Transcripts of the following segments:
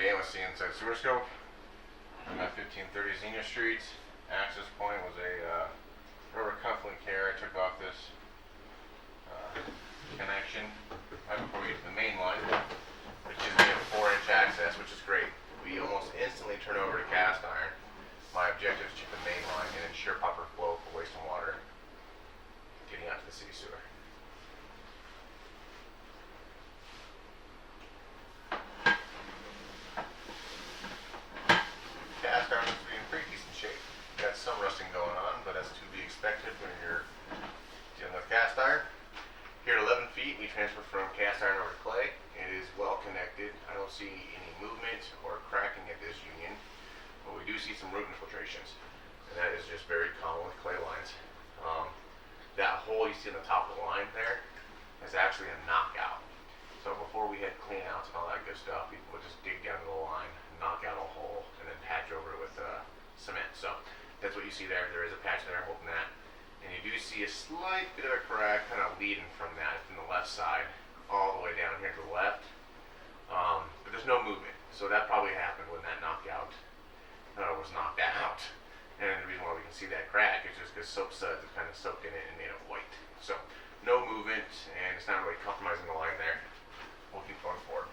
again with Xenia St sewer scope. I'm at 1530 Xenia Street. Access point was a rubber cufflink here. I took off this connection right before we get to the main line, which gives me a 4-inch access, which is great. We almost instantly turn over to cast iron. My objective is to check the main line and ensure proper flow for waste and water getting out to the city sewer. Cast iron looks to be in pretty decent shape. Got some rusting going on, but that's to be expected when you're dealing with cast iron. Here at 11 feet, we transfer from cast iron over to clay. It is well connected. I don't see any movement or cracking at this union, but we do see some root infiltrations, and that is just very common with clay lines. That hole you see on the top of the line there is actually a knockout. So before we had clean outs and all that good stuff, people would just dig down to the line, knock out a hole, and then patch over it with cement. So that's what you see there. There is a patch there holding that. And you do see a slight bit of a crack kind of leading from that from the left side all the way down here to the left. But there's no movement. So that probably happened when that knockout was knocked out. And the reason why we can see that crack is just because soap suds have kind of soaked in it and made it white. So no movement, and it's not really compromising the line there. We'll keep going forward.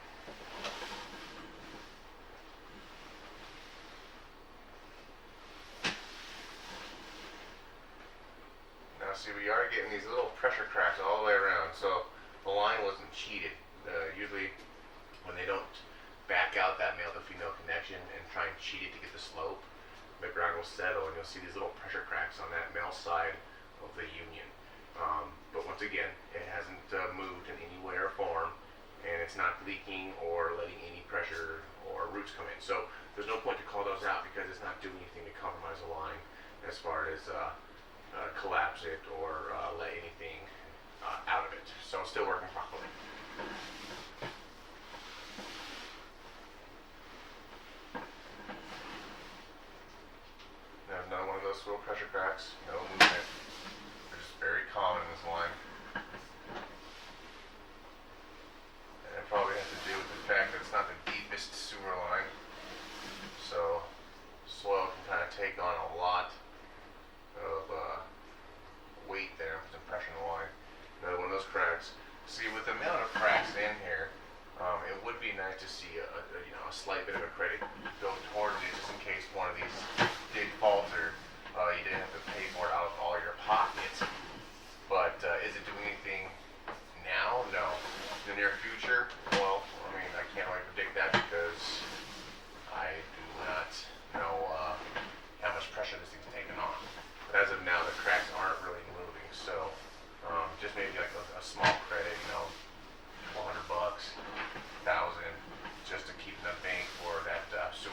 Now see, we are getting these little pressure cracks all the way around, so the line wasn't cheated. Usually when they don't back out that male to female connection and try and cheat it to get the slope, the ground will settle and you'll see these little pressure cracks on that male side of the union. But once again, it hasn't moved in any way or form, and it's not leaking or letting any pressure or roots come in. So there's no point to call those out because it's not doing anything to compromise the line as far as collapse it or let anything out of it. So it's still working properly. Now another one of those little pressure cracks, no movement. They're just very common in this line. And it probably has to do with the fact that it's not the deepest sewer line. So soil can kind of take on a lot of weight there, some pressure in the line. Another one of those cracks. See, with the amount of cracks in here, it would be nice to see a slight bit of a credit built towards it, just in case one of these did falter. You didn't have to pay for it out of all your pockets. But is it doing anything now? No. In the near future? Well, I mean, I can't really predict that because I do not know how much pressure this thing's taking on. But as of now, the cracks aren't really moving, so just maybe like a small credit, $400, $1,000, just to keep in the bank for that sewer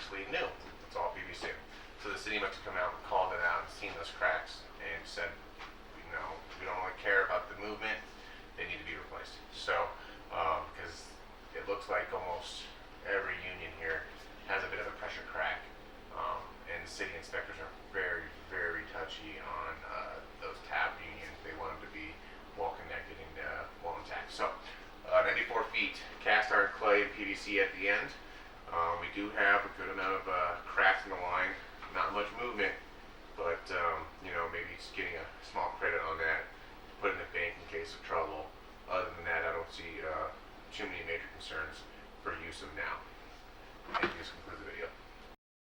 virtually new. It's all PVC. So the city must have come out and called it out and seen those cracks and said, you know, we don't really care about the movement. They need to be replaced. So, because it looks like almost every union here has a bit of a pressure crack, and city inspectors are very, very touchy on those tab unions. They want them to be well connected and well intact. So, 94 feet cast iron, clay, and PVC at the end. We do have a good amount of cracks in the line. Not much movement, but you know, maybe just getting a small credit on that, put in the bank in case of trouble. Other than that, I don't see too many major concerns for use of now.